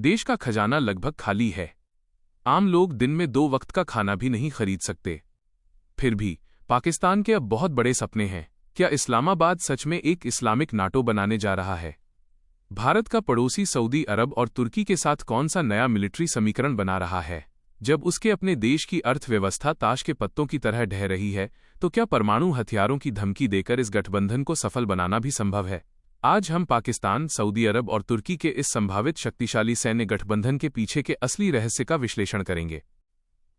देश का खजाना लगभग खाली है। आम लोग दिन में 2 वक्त का खाना भी नहीं खरीद सकते। फिर भी पाकिस्तान के अब बहुत बड़े सपने हैं। क्या इस्लामाबाद सच में एक इस्लामिक नाटो बनाने जा रहा है? भारत का पड़ोसी सऊदी अरब और तुर्की के साथ कौन सा नया मिलिट्री समीकरण बना रहा है? जब उसके अपने देश की अर्थव्यवस्था ताश के पत्तों की तरह ढह रही है, तो क्या परमाणु हथियारों की धमकी देकर इस गठबंधन को सफल बनाना भी संभव है? आज हम पाकिस्तान, सऊदी अरब और तुर्की के इस संभावित शक्तिशाली सैन्य गठबंधन के पीछे के असली रहस्य का विश्लेषण करेंगे।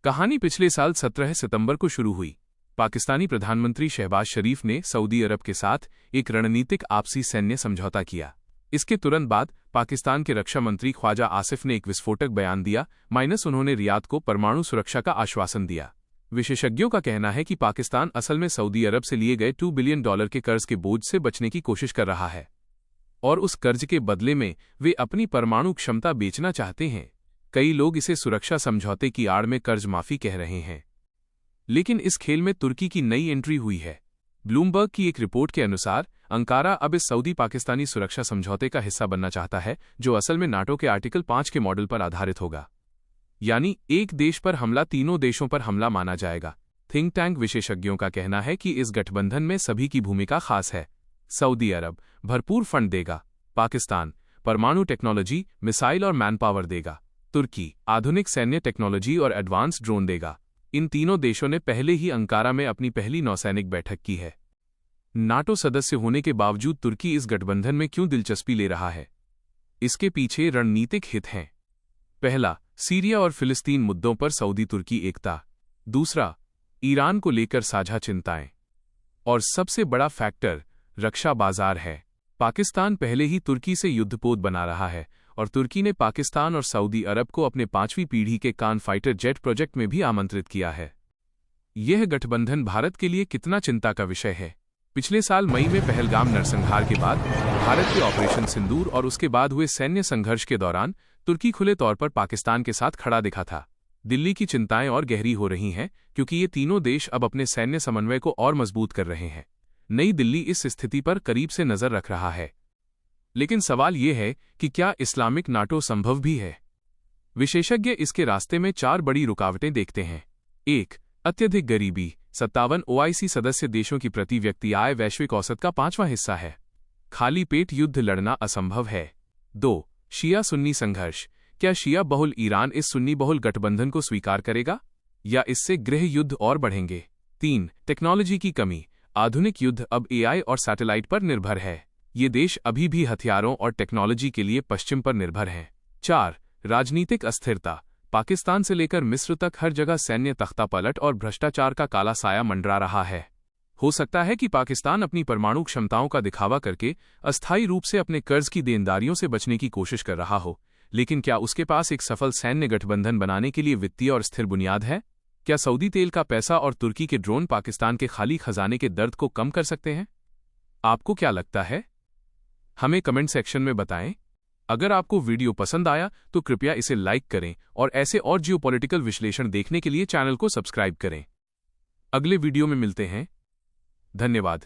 कहानी पिछले साल 17 सितंबर को शुरू हुई। पाकिस्तानी प्रधानमंत्री शहबाज शरीफ ने सऊदी अरब के साथ एक रणनीतिक आपसी सैन्य समझौता किया। इसके तुरंत बाद पाकिस्तान के रक्षा मंत्री ख्वाजा आसिफ ने एक विस्फोटक बयान दिया। उन्होंने रियाद को परमाणु सुरक्षा का आश्वासन दिया। विशेषज्ञों का कहना है कि पाकिस्तान असल में सऊदी अरब से लिए गए $2 बिलियन के कर्ज के बोझ से बचने की कोशिश कर रहा है, और उस कर्ज के बदले में वे अपनी परमाणु क्षमता बेचना चाहते हैं। कई लोग इसे सुरक्षा समझौते की आड़ में कर्ज माफी कह रहे हैं, लेकिन इस खेल में तुर्की की नई एंट्री हुई है। ब्लूमबर्ग की एक रिपोर्ट के अनुसार अंकारा अब इस सऊदी पाकिस्तानी सुरक्षा समझौते का हिस्सा बनना चाहता है, जो असल में नाटो के आर्टिकल 5 के मॉडल पर आधारित होगा। यानी एक देश पर हमला तीनों देशों पर हमला माना जाएगा। थिंक टैंक विशेषज्ञों का कहना है कि इस गठबंधन में सभी की भूमिका खास है। सऊदी अरब भरपूर फंड देगा, पाकिस्तान परमाणु टेक्नोलॉजी, मिसाइल और मैन पावर देगा, तुर्की आधुनिक सैन्य टेक्नोलॉजी और एडवांस ड्रोन देगा। इन तीनों देशों ने पहले ही अंकारा में अपनी पहली नौसैनिक बैठक की है। नाटो सदस्य होने के बावजूद तुर्की इस गठबंधन में क्यों दिलचस्पी ले रहा है? इसके पीछे रणनीतिक हित हैं। पहला, सीरिया और फिलिस्तीन मुद्दों पर सऊदी तुर्की एकता। दूसरा, ईरान को लेकर साझा चिंताएं। और सबसे बड़ा फैक्टर रक्षा बाजार है। पाकिस्तान पहले ही तुर्की से युद्धपोत बना रहा है, और तुर्की ने पाकिस्तान और सऊदी अरब को अपने 5वीं पीढ़ी के कान फाइटर जेट प्रोजेक्ट में भी आमंत्रित किया है। यह गठबंधन भारत के लिए कितना चिंता का विषय है? पिछले साल मई में पहलगाम नरसंहार के बाद भारत के ऑपरेशन सिंदूर और उसके बाद हुए सैन्य संघर्ष के दौरान तुर्की खुले तौर पर पाकिस्तान के साथ खड़ा दिखा था। दिल्ली की चिंताएं और गहरी हो रही हैं, क्योंकि ये तीनों देश अब अपने सैन्य समन्वय को और मजबूत कर रहे हैं। नई दिल्ली इस स्थिति पर करीब से नजर रख रहा है। लेकिन सवाल यह है कि क्या इस्लामिक नाटो संभव भी है? विशेषज्ञ इसके रास्ते में 4 बड़ी रुकावटें देखते हैं। 1. अत्यधिक गरीबी। 57 OIC सदस्य देशों की प्रति व्यक्ति आय वैश्विक औसत का 5वां हिस्सा है। खाली पेट युद्ध लड़ना असंभव है। 2. शिया सुन्नी संघर्ष। क्या शिया बहुल ईरान इस सुन्नी बहुल गठबंधन को स्वीकार करेगा, या इससे गृह युद्ध और बढ़ेंगे? 3. टेक्नोलॉजी की कमी। आधुनिक युद्ध अब AI और सैटेलाइट पर निर्भर है। ये देश अभी भी हथियारों और टेक्नोलॉजी के लिए पश्चिम पर निर्भर हैं। 4. राजनीतिक अस्थिरता। पाकिस्तान से लेकर मिस्र तक हर जगह सैन्य तख्तापलट और भ्रष्टाचार का काला साया मंडरा रहा है। हो सकता है कि पाकिस्तान अपनी परमाणु क्षमताओं का दिखावा करके अस्थायी रूप से अपने कर्ज की देनदारियों से बचने की कोशिश कर रहा हो, लेकिन क्या उसके पास एक सफल सैन्य गठबंधन बनाने के लिए वित्तीय और स्थिर बुनियाद है? क्या सऊदी तेल का पैसा और तुर्की के ड्रोन पाकिस्तान के खाली खजाने के दर्द को कम कर सकते हैं? आपको क्या लगता है? हमें कमेंट सेक्शन में बताएं। अगर आपको वीडियो पसंद आया तो कृपया इसे लाइक करें, और ऐसे और जियोपॉलिटिकल विश्लेषण देखने के लिए चैनल को सब्सक्राइब करें। अगले वीडियो में मिलते हैं। धन्यवाद।